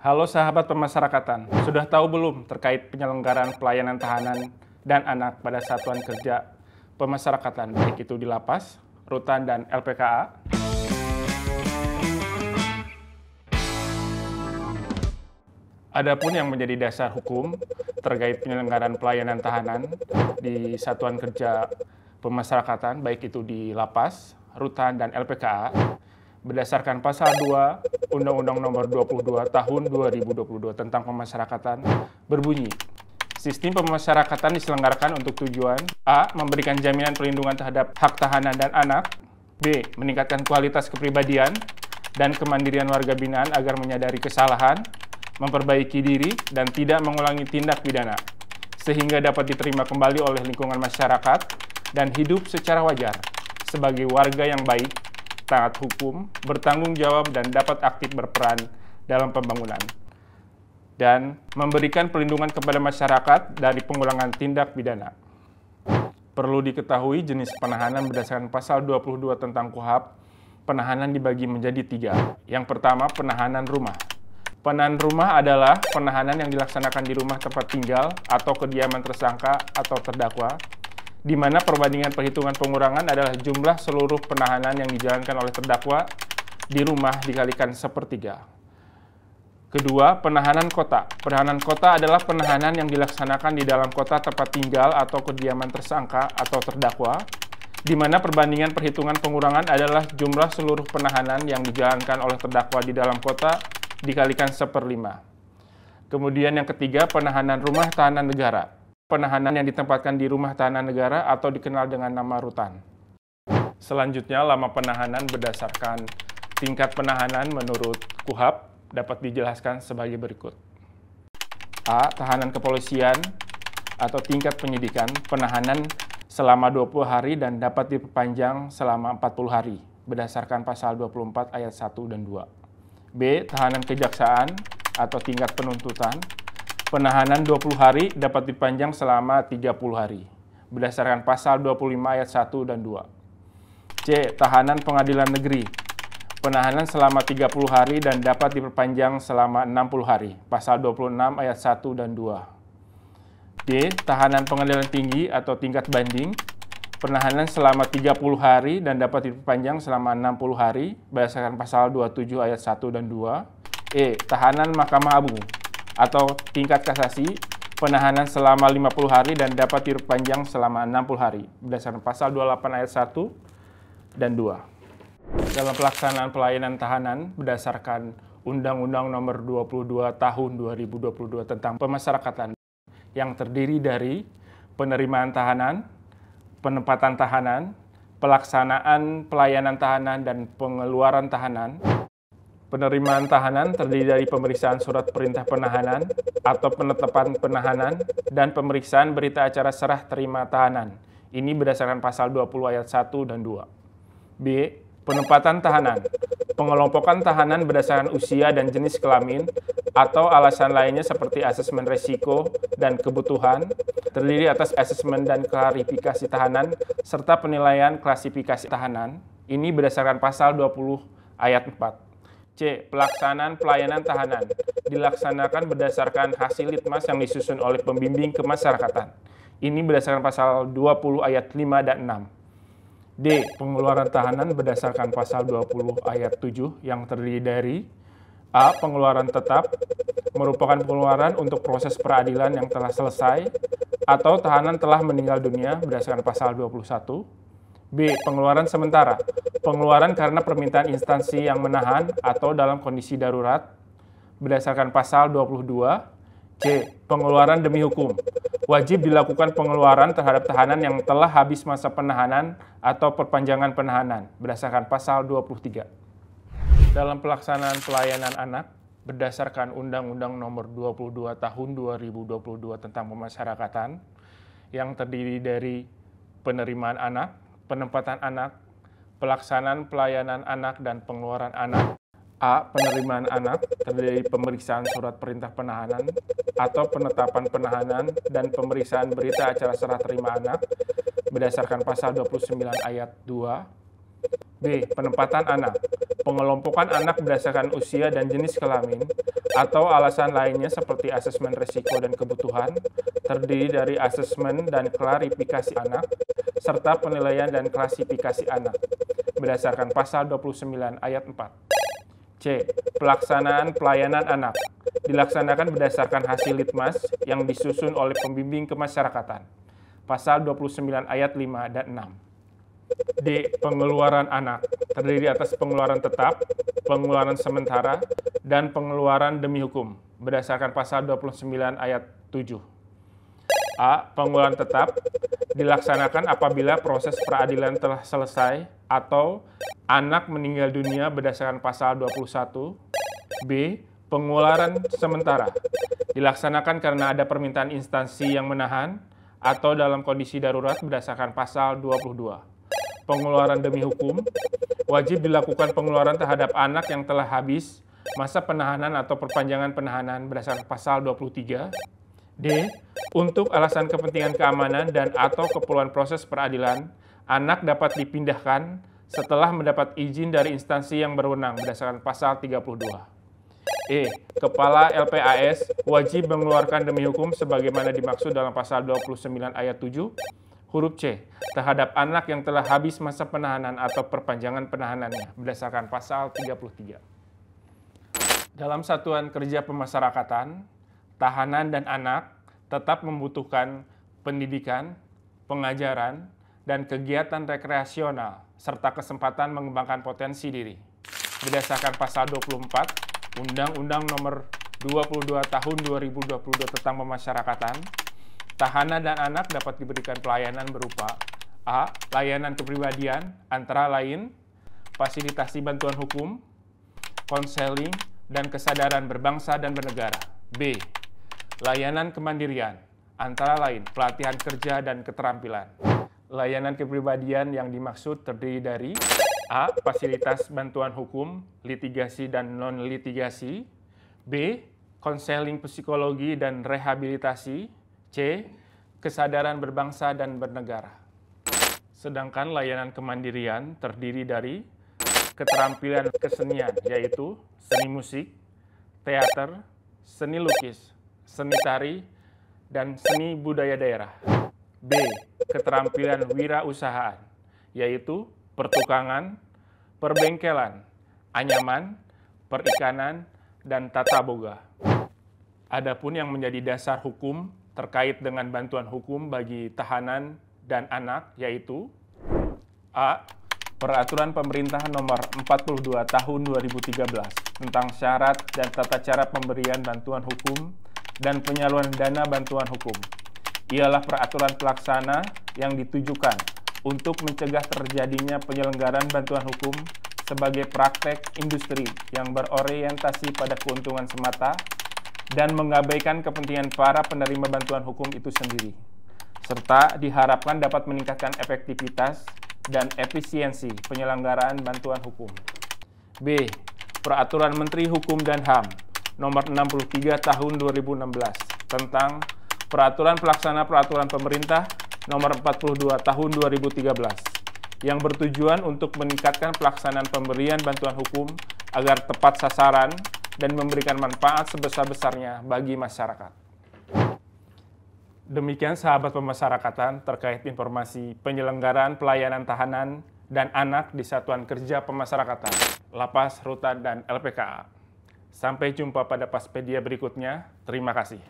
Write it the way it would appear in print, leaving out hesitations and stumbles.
Halo sahabat pemasyarakatan, sudah tahu belum terkait penyelenggaraan pelayanan tahanan dan anak pada satuan kerja pemasyarakatan, baik itu di lapas, rutan, dan LPKA? Adapun yang menjadi dasar hukum terkait penyelenggaraan pelayanan tahanan di satuan kerja pemasyarakatan, baik itu di lapas, rutan, dan LPKA, berdasarkan pasal 2 Undang-Undang Nomor 22 Tahun 2022 tentang Pemasyarakatan berbunyi, sistem pemasyarakatan diselenggarakan untuk tujuan A. Memberikan jaminan perlindungan terhadap hak tahanan dan anak, B. Meningkatkan kualitas kepribadian dan kemandirian warga binaan agar menyadari kesalahan, memperbaiki diri, dan tidak mengulangi tindak pidana, sehingga dapat diterima kembali oleh lingkungan masyarakat dan hidup secara wajar sebagai warga yang baik, taat hukum, bertanggung jawab, dan dapat aktif berperan dalam pembangunan, dan memberikan perlindungan kepada masyarakat dari pengulangan tindak pidana. Perlu diketahui jenis penahanan berdasarkan pasal 22 tentang KUHP, penahanan dibagi menjadi 3. Yang pertama, penahanan rumah. Penahanan rumah adalah penahanan yang dilaksanakan di rumah tempat tinggal atau kediaman tersangka atau terdakwa, di mana perbandingan perhitungan pengurangan adalah jumlah seluruh penahanan yang dijalankan oleh terdakwa di rumah dikalikan 1/3. Kedua, penahanan kota. Penahanan kota adalah penahanan yang dilaksanakan di dalam kota tempat tinggal atau kediaman tersangka atau terdakwa, di mana perbandingan perhitungan pengurangan adalah jumlah seluruh penahanan yang dijalankan oleh terdakwa di dalam kota dikalikan 1/5. Kemudian yang ketiga, penahanan rumah tahanan negara. Penahanan yang ditempatkan di rumah tahanan negara atau dikenal dengan nama rutan. Selanjutnya, lama penahanan berdasarkan tingkat penahanan menurut KUHP dapat dijelaskan sebagai berikut. A. Tahanan kepolisian atau tingkat penyidikan, penahanan selama 20 hari dan dapat diperpanjang selama 40 hari berdasarkan pasal 24 ayat 1 dan 2. B. Tahanan kejaksaan atau tingkat penuntutan, penahanan 20 hari dapat dipanjang selama 30 hari, berdasarkan pasal 25 ayat 1 dan 2. C. Tahanan pengadilan negeri, penahanan selama 30 hari dan dapat diperpanjang selama 60 hari, pasal 26 ayat 1 dan 2. D. Tahanan pengadilan tinggi atau tingkat banding, penahanan selama 30 hari dan dapat diperpanjang selama 60 hari, berdasarkan pasal 27 ayat 1 dan 2. E. Tahanan Mahkamah Agung atau tingkat kasasi, penahanan selama 50 hari dan dapat diperpanjang selama 60 hari, berdasarkan pasal 28 ayat 1 dan 2. Dalam pelaksanaan pelayanan tahanan berdasarkan Undang-Undang Nomor 22 Tahun 2022 tentang Pemasyarakatan, yang terdiri dari penerimaan tahanan, penempatan tahanan, pelaksanaan pelayanan tahanan, dan pengeluaran tahanan. Penerimaan tahanan terdiri dari pemeriksaan surat perintah penahanan atau penetapan penahanan dan pemeriksaan berita acara serah terima tahanan. Ini berdasarkan pasal 20 ayat 1 dan 2. B. Penempatan tahanan. Pengelompokan tahanan berdasarkan usia dan jenis kelamin atau alasan lainnya seperti asesmen risiko dan kebutuhan, terdiri atas asesmen dan klarifikasi tahanan serta penilaian klasifikasi tahanan. Ini berdasarkan pasal 20 ayat 4. C. Pelaksanaan pelayanan tahanan dilaksanakan berdasarkan hasil litmas yang disusun oleh pembimbing kemasyarakatan. Ini berdasarkan pasal 20 ayat 5 dan 6. D. Pengeluaran tahanan berdasarkan pasal 20 ayat 7 yang terdiri dari A. Pengeluaran tetap, merupakan pengeluaran untuk proses peradilan yang telah selesai atau tahanan telah meninggal dunia berdasarkan pasal 21. B. Pengeluaran sementara, pengeluaran karena permintaan instansi yang menahan atau dalam kondisi darurat berdasarkan pasal 22. C. Pengeluaran demi hukum, wajib dilakukan pengeluaran terhadap tahanan yang telah habis masa penahanan atau perpanjangan penahanan berdasarkan pasal 23. Dalam pelaksanaan pelayanan anak berdasarkan Undang-Undang Nomor 22 Tahun 2022 tentang Pemasyarakatan, yang terdiri dari penerimaan anak, penempatan anak, pelaksanaan pelayanan anak, dan pengeluaran anak. A. Penerimaan anak terdiri dari pemeriksaan surat perintah penahanan atau penetapan penahanan dan pemeriksaan berita acara serah terima anak berdasarkan pasal 29 ayat 2. B. Penempatan anak. Pengelompokan anak berdasarkan usia dan jenis kelamin atau alasan lainnya seperti asesmen risiko dan kebutuhan, terdiri dari asesmen dan klarifikasi anak, serta penilaian dan klasifikasi anak, berdasarkan pasal 29 ayat 4. C. Pelaksanaan pelayanan anak. Dilaksanakan berdasarkan hasil litmas yang disusun oleh pembimbing kemasyarakatan, pasal 29 ayat 5 dan 6. D. Pengeluaran anak, terdiri atas pengeluaran tetap, pengeluaran sementara, dan pengeluaran demi hukum, berdasarkan pasal 29 ayat 7. A. Pengeluaran tetap, dilaksanakan apabila proses peradilan telah selesai atau anak meninggal dunia berdasarkan pasal 21. B. Pengeluaran sementara, dilaksanakan karena ada permintaan instansi yang menahan atau dalam kondisi darurat berdasarkan pasal 22. Pengeluaran demi hukum, wajib dilakukan pengeluaran terhadap anak yang telah habis masa penahanan atau perpanjangan penahanan berdasarkan pasal 23. D. Untuk alasan kepentingan keamanan dan atau keperluan proses peradilan, anak dapat dipindahkan setelah mendapat izin dari instansi yang berwenang berdasarkan pasal 32. E. Kepala LPAS wajib mengeluarkan demi hukum sebagaimana dimaksud dalam pasal 29 ayat 7. Huruf C. Terhadap anak yang telah habis masa penahanan atau perpanjangan penahanannya berdasarkan pasal 33. Dalam satuan kerja pemasyarakatan, tahanan dan anak tetap membutuhkan pendidikan, pengajaran, dan kegiatan rekreasional serta kesempatan mengembangkan potensi diri. Berdasarkan pasal 24 Undang-Undang Nomor 22 Tahun 2022 tentang Pemasyarakatan, tahanan dan anak dapat diberikan pelayanan berupa A. Layanan kepribadian, antara lain fasilitasi bantuan hukum, konseling, dan kesadaran berbangsa dan bernegara. B. Layanan kemandirian, antara lain pelatihan kerja dan keterampilan. Layanan kepribadian yang dimaksud terdiri dari A. Fasilitas bantuan hukum, litigasi dan non-litigasi. B. Konseling psikologi dan rehabilitasi. C. Kesadaran berbangsa dan bernegara. Sedangkan layanan kemandirian terdiri dari keterampilan kesenian, yaitu seni musik, teater, seni lukis, seni tari, dan seni budaya daerah. B. Keterampilan wirausahaan, yaitu pertukangan, perbengkelan, anyaman, perikanan, dan tata boga. Adapun yang menjadi dasar hukum terkait dengan bantuan hukum bagi tahanan dan anak, yaitu A. Peraturan Pemerintah Nomor 42 Tahun 2013 tentang syarat dan tata cara pemberian bantuan hukum dan penyaluran dana bantuan hukum. Ialah peraturan pelaksana yang ditujukan untuk mencegah terjadinya penyelenggaraan bantuan hukum sebagai praktek industri yang berorientasi pada keuntungan semata dan mengabaikan kepentingan para penerima bantuan hukum itu sendiri, serta diharapkan dapat meningkatkan efektivitas dan efisiensi penyelenggaraan bantuan hukum. B. Peraturan Menteri Hukum dan HAM Nomor 63 Tahun 2016 tentang Peraturan Pelaksana Peraturan Pemerintah Nomor 42 Tahun 2013 yang bertujuan untuk meningkatkan pelaksanaan pemberian bantuan hukum agar tepat sasaran dan memberikan manfaat sebesar-besarnya bagi masyarakat. Demikian sahabat pemasyarakatan terkait informasi penyelenggaraan pelayanan tahanan dan anak di Satuan Kerja Pemasyarakatan, Lapas, Rutan, dan LPKA. Sampai jumpa pada Paspedia berikutnya. Terima kasih.